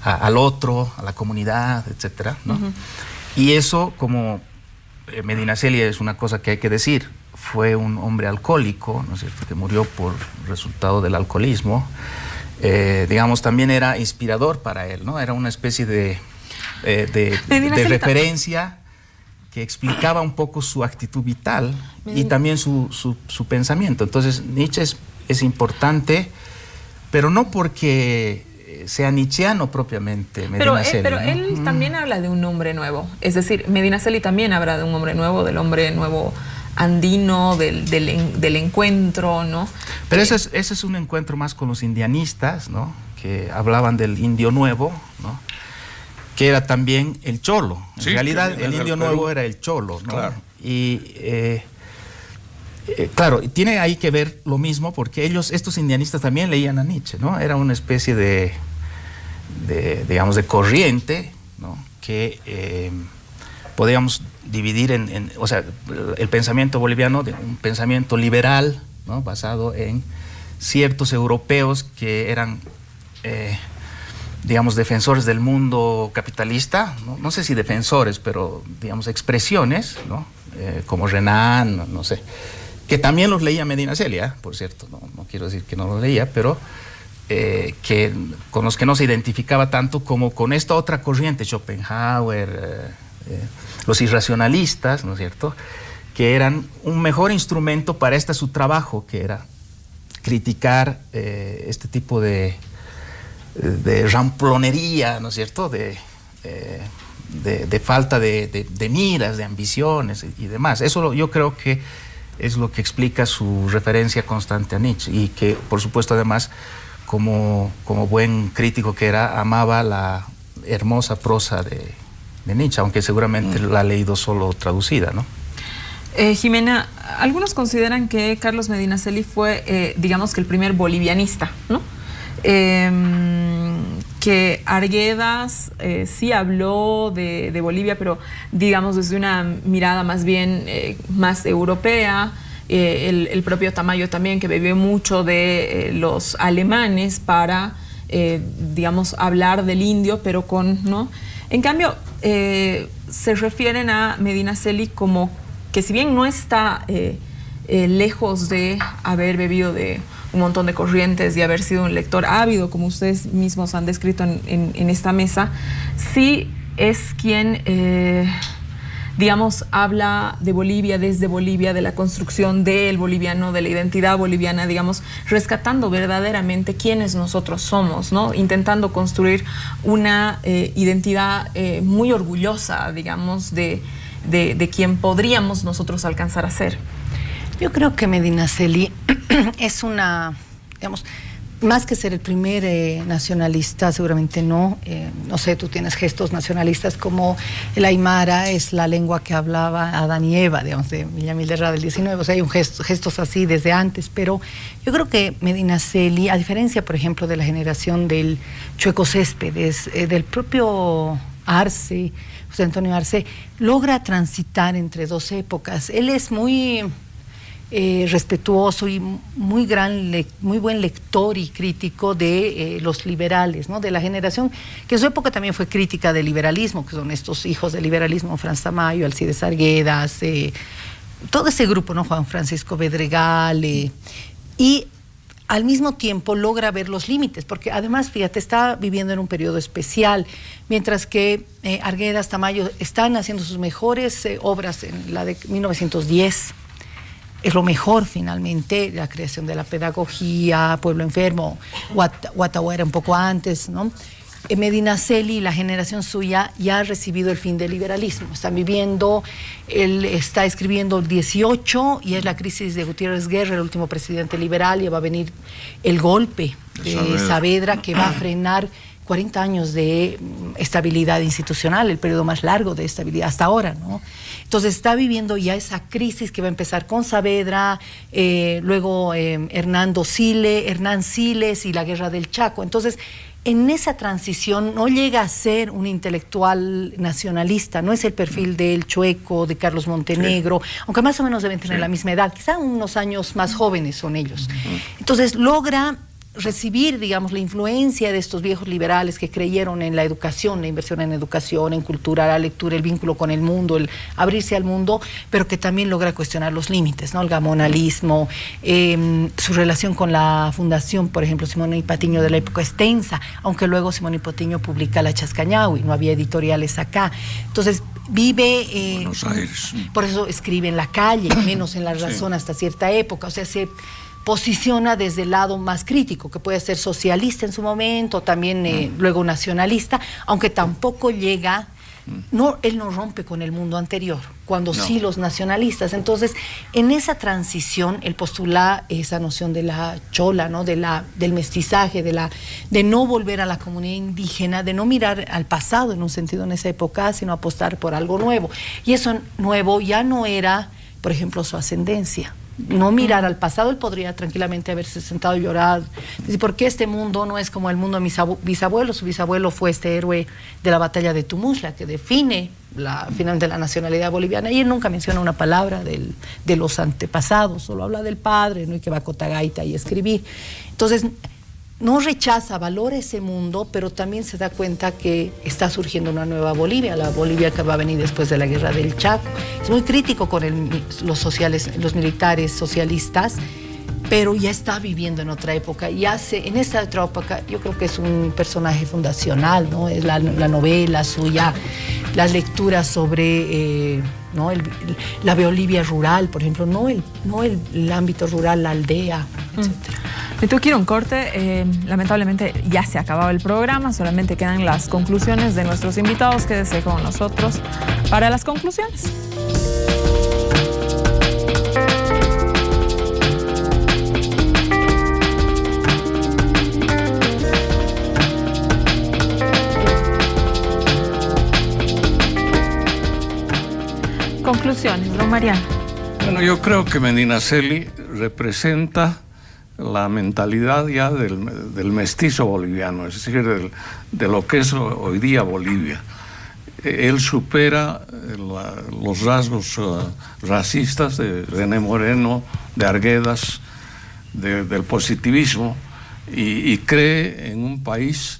al otro, a la comunidad, etcétera, ¿no? Y eso, como Medinaceli, es una cosa que hay que decir, fue un hombre alcohólico, ¿no es cierto?, que murió por resultado del alcoholismo. Digamos, también era inspirador para él, ¿no? Era una especie de referencia que explicaba un poco su actitud vital y también su pensamiento. Entonces, Nietzsche es importante, pero no porque sea nietzscheano propiamente, Medinaceli. Pero él también habla de un hombre nuevo. Es decir, Medinaceli también habla de un hombre nuevo, del hombre nuevo andino, del encuentro, ¿no? Pero ese es un encuentro más con los indianistas, ¿no?, que hablaban del indio nuevo, ¿no? que era también el cholo. En Sí, realidad que el viene indio del Perú. nuevo era el cholo, ¿no? Claro. Y claro, tiene ahí que ver lo mismo porque estos indianistas también leían a Nietzsche, ¿no? Era una especie digamos, de corriente, ¿no? Que podríamos dividir o sea, el pensamiento boliviano de un pensamiento liberal, ¿no? Basado en ciertos europeos que eran, digamos, defensores del mundo capitalista, no sé si defensores, pero, digamos, expresiones, ¿no? Como Renan, no sé, que también los leía Medinaceli, por cierto, no quiero decir que no los leía, pero con los que no se identificaba tanto como con esta otra corriente, Schopenhauer, los irracionalistas, ¿no es cierto?, que eran un mejor instrumento para su trabajo, que era criticar este tipo de ramplonería, ¿no es cierto?, de falta de miras, de ambiciones y demás. Eso yo creo que es lo que explica su referencia constante a Nietzsche, y que, por supuesto, además, como buen crítico que era, amaba la hermosa prosa de Nietzsche, aunque seguramente la ha leído solo traducida, ¿no? Jimena, algunos consideran que Carlos Medinaceli fue, digamos, que el primer bolivianista, ¿no? Que Arguedas sí habló de Bolivia, pero digamos desde una mirada más bien más europea. El propio Tamayo también, que bebió mucho de los alemanes para, digamos, hablar del indio, pero ¿no? En cambio, se refieren a Medinaceli como que, si bien no está lejos de haber bebido de un montón de corrientes y haber sido un lector ávido, como ustedes mismos han descrito en esta mesa, sí es quien, digamos, habla de Bolivia, desde Bolivia, de la construcción del boliviano, de la identidad boliviana, digamos, rescatando verdaderamente quiénes nosotros somos, ¿no? Intentando construir una identidad muy orgullosa, digamos, de quien podríamos nosotros alcanzar a ser. Yo creo que Medinaceli es digamos, más que ser el primer nacionalista, seguramente no. No sé, tú tienes gestos nacionalistas como el aymara, es la lengua que hablaba Adán y Eva, digamos, de Villamil de Ra del 19. O sea, hay gestos así desde antes, pero yo creo que Medinaceli, a diferencia, por ejemplo, de la generación del Chueco Céspedes, del propio Arce, José Antonio Arce, logra transitar entre dos épocas. Él es muy respetuoso y muy buen lector y crítico de los liberales, ¿no? De la generación que en su época también fue crítica del liberalismo, que son estos hijos del liberalismo, Franz Tamayo, Alcides Arguedas, todo ese grupo, ¿no? Juan Francisco Bedregal, y al mismo tiempo logra ver los límites, porque además, fíjate, está viviendo en un periodo especial, mientras que Arguedas, Tamayo están haciendo sus mejores obras en la de 1910. Es lo mejor, finalmente, la creación de la pedagogía, Pueblo Enfermo, Guatahuera un poco antes, ¿no? Medinaceli, la generación suya, ya ha recibido el fin del liberalismo. Están viviendo, él está escribiendo el 18 y es la crisis de Gutiérrez Guerra, el último presidente liberal, y va a venir el golpe de Saavedra, que va a frenar 40 años de estabilidad institucional, el periodo más largo de estabilidad hasta ahora, ¿no? Entonces está viviendo ya esa crisis que va a empezar con Saavedra, luego Hernán Siles y la Guerra del Chaco. Entonces, en esa transición no llega a ser un intelectual nacionalista, no es el perfil del Chueco, de Carlos Montenegro, sí, aunque más o menos deben tener la misma edad, quizá unos años más jóvenes son ellos. Entonces logra recibir, digamos, la influencia de estos viejos liberales que creyeron en la educación, la inversión en educación, en cultura, la lectura, el vínculo con el mundo, el abrirse al mundo, pero que también logra cuestionar los límites, ¿no? El gamonalismo, su relación con la fundación, por ejemplo, Simón y Patiño de la época es tensa, aunque luego Simón y Patiño publica La Chascañahui, no había editoriales acá. Entonces, vive Buenos Aires. Por eso escribe en la calle, menos en La Razón hasta cierta época, o sea, se posiciona desde el lado más crítico, que puede ser socialista en su momento, también luego nacionalista, aunque tampoco llega no, él no rompe con el mundo anterior, cuando sí los nacionalistas. Entonces, en esa transición, él postula esa noción de la chola, ¿no? Del mestizaje, de no volver a la comunidad indígena, de no mirar al pasado en un sentido en esa época, sino apostar por algo nuevo. Y eso nuevo ya no era, por ejemplo, su ascendencia. No mirar al pasado, él podría tranquilamente haberse sentado y llorado. Dice, ¿por qué este mundo no es como el mundo de mis bisabuelos? Su bisabuelo fue este héroe de la batalla de Tumuxtla, que define la final de la nacionalidad boliviana, y él nunca menciona una palabra de los antepasados, solo habla del padre, ¿no? Y que va a Cotagaita y escribir. Entonces, no rechaza, valora ese mundo, pero también se da cuenta que está surgiendo una nueva Bolivia, la Bolivia que va a venir después de la guerra del Chaco. Es muy crítico con los militares socialistas, pero ya está viviendo en otra época. Y en esa otra época, yo creo que es un personaje fundacional, ¿no? Es la novela suya, las lecturas sobre ¿no? la Bolivia rural, por ejemplo, no el ámbito rural, la aldea, etc. Me tengo que ir a un corte. Lamentablemente ya se ha acabado el programa, solamente quedan las conclusiones de nuestros invitados. Quédese con nosotros para las conclusiones. Conclusiones, don Mariano. Bueno, yo creo que Medinaceli representa la mentalidad ya del mestizo boliviano, es decir, de lo que es hoy día Bolivia. Él supera los rasgos racistas de René Moreno, de Arguedas, del positivismo, y cree en un país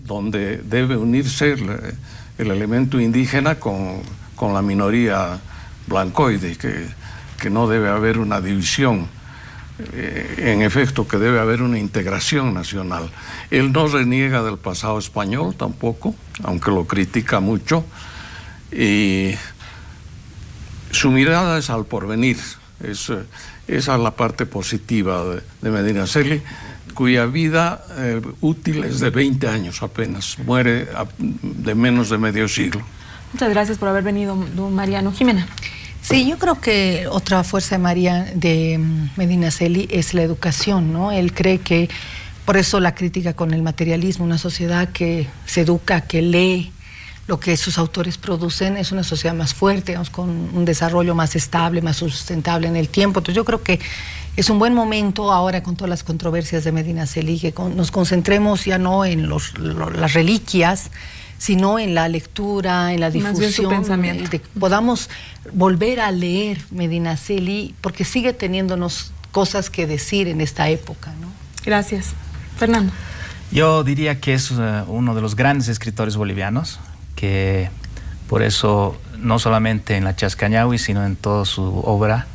donde debe unirse el elemento indígena con la minoría blancoide, que no debe haber una división. En efecto, que debe haber una integración nacional. Él no reniega del pasado español tampoco, aunque lo critica mucho, y su mirada es al porvenir. Esa es la parte positiva de Medinaceli, cuya vida útil es de 20 años apenas, muere de menos de medio siglo. Muchas gracias por haber venido, don Mariano. Jimena. Sí, yo creo que otra fuerza de Medinaceli es la educación, ¿no? Él cree que, por eso la crítica con el materialismo, una sociedad que se educa, que lee lo que sus autores producen, es una sociedad más fuerte, digamos, con un desarrollo más estable, más sustentable en el tiempo. Entonces yo creo que es un buen momento ahora, con todas las controversias de Medinaceli, que nos concentremos ya no en las reliquias, sino en la lectura, en la difusión, de que podamos volver a leer Medinaceli, porque sigue teniéndonos cosas que decir en esta época, ¿no? Gracias. Fernando. Yo diría que es uno de los grandes escritores bolivianos, que por eso no solamente en la Chascañahui, sino en toda su obra,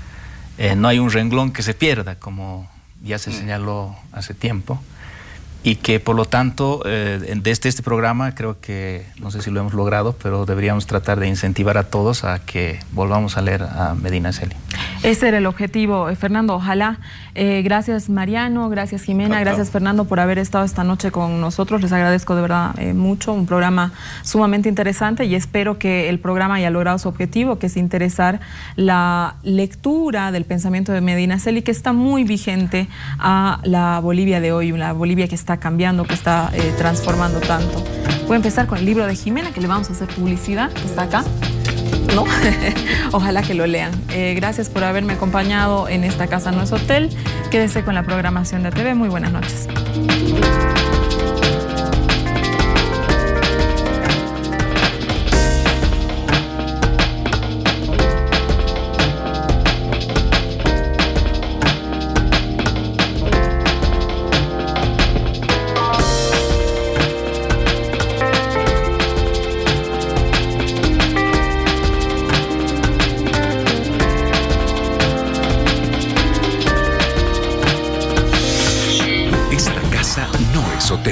no hay un renglón que se pierda, como ya se señaló hace tiempo. Y que por lo tanto, desde este programa, creo que, no sé si lo hemos logrado, pero deberíamos tratar de incentivar a todos a que volvamos a leer a Medinaceli. Ese era el objetivo, Fernando, ojalá. Gracias Mariano, gracias Jimena, gracias Fernando por haber estado esta noche con nosotros. Les agradezco de verdad mucho, un programa sumamente interesante, y espero que el programa haya logrado su objetivo, que es interesar la lectura del pensamiento de Medinaceli, que está muy vigente a la Bolivia de hoy, una Bolivia que está cambiando, que está transformando tanto. Voy a empezar con el libro de Jimena, que le vamos a hacer publicidad, que está acá. ¿No? Ojalá que lo lean. Gracias por haberme acompañado en esta Casa No es Hotel. Quédese con la programación de ATV. Muy buenas noches. Hotel.